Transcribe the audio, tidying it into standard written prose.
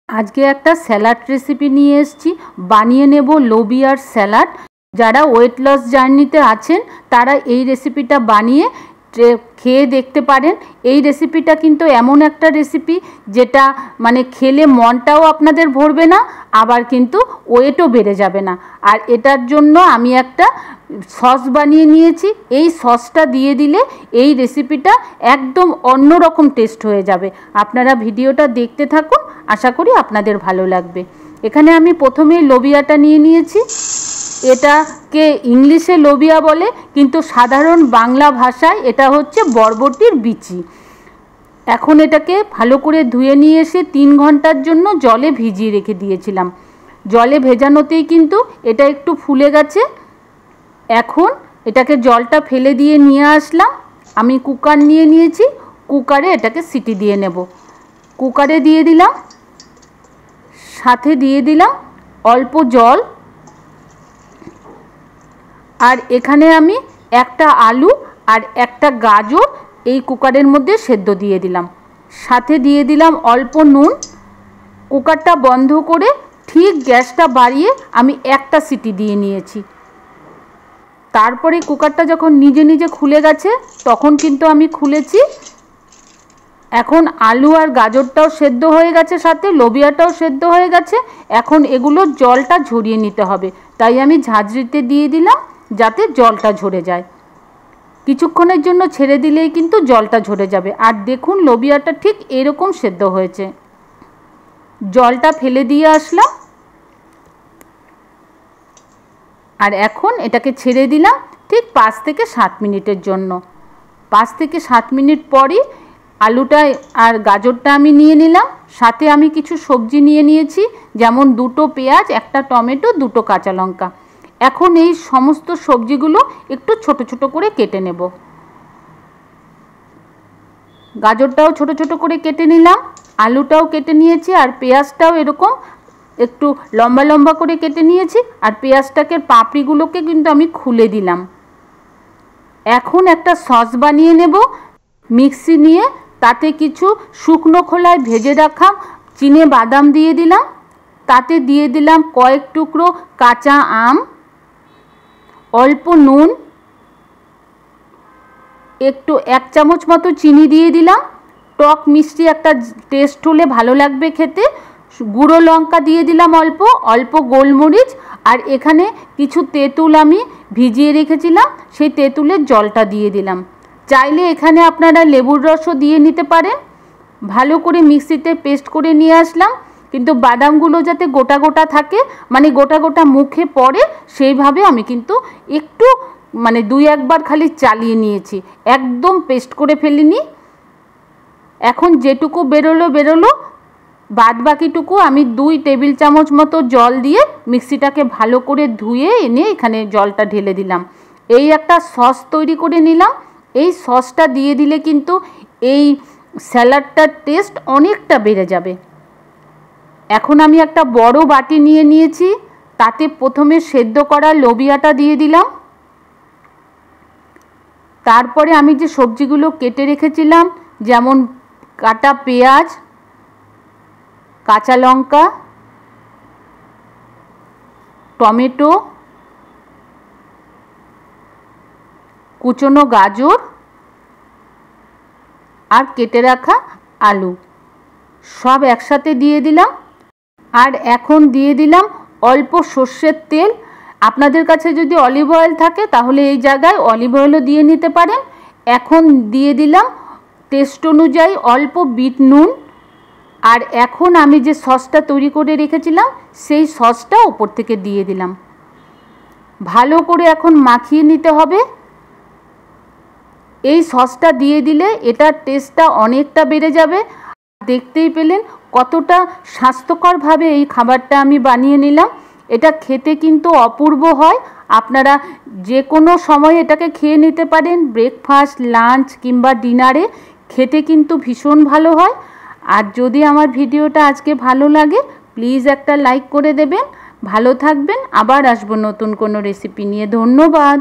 আজকে একটা salad recipe নিয়ে এসেছি। বানিয়ে নেব লোবিয়ার স্যালাড। যারা ওয়েট লস জার্নিতে আছেন তারা এই রেসিপিটা বানিয়ে খেয়ে দেখতে পারেন। এই রেসিপিটা কিন্তু এমন একটা রেসিপি যেটা মানে খেলে মনটাও আপনাদের ভরবে না, আবার কিন্তু ওয়েটও বেড়ে যাবে না। আর এটার জন্য আমি একটা সস বানিয়ে নিয়েছি। এই সসটা দিয়ে দিলে এই রেসিপিটা একদম অন্য রকম টেস্ট হয়ে যাবে। আপনারা ভিডিওটা দেখতে থাকুন, আশা করি আপনাদের ভালো লাগবে। এখানে আমি প্রথমেই লোবিয়াটা নিয়ে নিয়েছি। এটাকে ইংলিশে লোবিয়া বলে, কিন্তু সাধারণ বাংলা ভাষায় এটা হচ্ছে বরবটির বিচি। এখন এটাকে ভালো করে ধুয়ে নিয়ে এসে 3 ঘন্টার জন্য জলে ভিজিয়ে রেখে দিয়েছিলাম। জলে ভেজানোতেই কিন্তু এটা একটু ফুলে গেছে। এখন এটাকে জলটা ফেলে দিয়ে নিয়ে আসলাম। আমি কুকার নিয়ে নিয়েছি, কুকারে এটাকে সিটি দিয়ে নেব। কুকারে দিয়ে দিলাম, সাথে দিয়ে দিলাম অল্প জল। আর এখানে আমি একটা আলু আর একটা গাজর এই কুকারের মধ্যে সেদ্ধ দিয়ে দিলাম। সাথে দিয়ে দিলাম অল্প নুন। কুকারটা বন্ধ করে ঠিক গ্যাসটা বাড়িয়ে আমি একটা সিটি দিয়ে নিয়েছি। তারপরে কুকারটা যখন নিজে নিজে খুলে গেছে তখন কিন্তু আমি খুলেছি। এখন আলু আর গাজরটাও সেদ্ধ হয়ে গেছে, সাথে লোবিয়াটাও সেদ্ধ হয়ে গেছে। এখন এগুলো জলটা ঝরিয়ে নিতে হবে, তাই আমি ঝাঁঝরিতে দিয়ে দিলাম যাতে জলটা ঝরে যায়। কিছুক্ষণের জন্য ছেড়ে দিলেই কিন্তু জলটা ঝরে যাবে। আর দেখুন লোবিয়াটা ঠিক এরকম সেদ্ধ হয়েছে। জলটা ফেলে দিয়ে আসলাম আর এখন এটাকে ছেড়ে দিলাম ঠিক 5 থেকে 7 মিনিটের জন্য। 5 থেকে 7 মিনিট পরই আলুটা আর গাজরটা আমি নিয়ে নিলাম। সাথে আমি কিছু সবজি নিয়ে নিয়েছি, যেমন 2টো পেঁয়াজ, একটা টমেটো, 2টো কাঁচা লঙ্কা। এখন এই সমস্ত সবজিগুলো একটু ছোট ছোট করে কেটে নেব। গাজরটাও ছোট ছোট করে কেটে নিলাম, আলুটাও কেটে নিয়েছি, আর পেঁয়াজটাও এরকম একটু লম্বা লম্বা করে কেটে নিয়েছি। আর পেঁয়াজটাকে পাপড়িগুলোকে কিন্তু আমি খুলে দিলাম। এখন একটা সস বানিয়ে নেব। মিক্সি নিয়ে তাতে কিছু শুকনো খোলায় ভেজে রাখা চিনে বাদাম দিয়ে দিলাম। তাতে দিয়ে দিলাম কয়েক টুকরো কাঁচা আম, অল্প নুন, একটু 1 চামচ মতো চিনি দিয়ে দিলাম। টক মিষ্টি একটা টেস্ট হলে ভালো লাগবে খেতে। গুঁড়ো লঙ্কা দিয়ে দিলাম অল্প, অল্প গোলমরিচ। আর এখানে কিছু তেঁতুল আমি ভিজিয়ে রেখেছিলাম, সেই তেঁতুলের জলটা দিয়ে দিলাম। চাইলে এখানে আপনারা লেবুর রসও দিয়ে নিতে পারেন। ভালো করে মিক্সিতে পেস্ট করে নিয়ে আসলাম, কিন্তু বাদামগুলো যাতে গোটা গোটা থাকে, মানে গোটা গোটা মুখে পড়ে, সেইভাবে আমি কিন্তু একটু মানে 2-1 বার খালি চালিয়ে নিয়েছি, একদম পেস্ট করে ফেলিনি। এখন যেটুকু বেরোলো, বাদ বাকিটুকু আমি 2 টেবিল চামচ মতো জল দিয়ে মিক্সিটাকে ভালো করে ধুয়ে এনে এখানে জলটা ঢেলে দিলাম। এই একটা সস তৈরি করে নিলাম। এই সসটা দিয়ে দিলে কিন্তু এই স্যালাডটার টেস্ট অনেকটা বেড়ে যাবে। এখন আমি একটা বড় বাটি নিয়ে নিয়েছি, তাতে প্রথমে সেদ্ধ করা লোবিয়াটা দিয়ে দিলাম। তারপরে আমি যে সবজিগুলো কেটে রেখেছিলাম, যেমন কাটা পেঁয়াজ, কাঁচা লঙ্কা, টমেটো, কুচনো গাজর আর কেটে রাখা আলু, সব একসাথে দিয়ে দিলাম। আর এখন দিয়ে দিলাম অল্প সর্ষের তেল। আপনাদের কাছে যদি অলিভ অয়েল থাকে তাহলে এই জায়গায় অলিভ অয়েলও দিয়ে নিতে পারেন। এখন দিয়ে দিলাম টেস্ট অনুযায়ী অল্প বিট নুন। আর এখন আমি যে সসটা তৈরি করে রেখেছিলাম সেই সসটা উপর থেকে দিয়ে দিলাম। ভালো করে এখন মাখিয়ে নিতে হবে। এই সসটা দিয়ে দিলে এটার টেস্টটা অনেকটা বেড়ে যাবে। দেখতেই পেলেন কতটা স্বাস্থ্যকরভাবে এই খাবারটা আমি বানিয়ে নিলাম। এটা খেতে কিন্তু অপূর্ব হয়। আপনারা যে কোনো সময় এটাকে খেয়ে নিতে পারেন, ব্রেকফাস্ট, লাঞ্চ কিংবা ডিনারে খেতে কিন্তু ভীষণ ভালো হয়। আর যদি আমার ভিডিওটা আজকে ভালো লাগে প্লিজ একটা লাইক করে দেবেন। ভালো থাকবেন, আবার আসবো নতুন কোনো রেসিপি নিয়ে। ধন্যবাদ।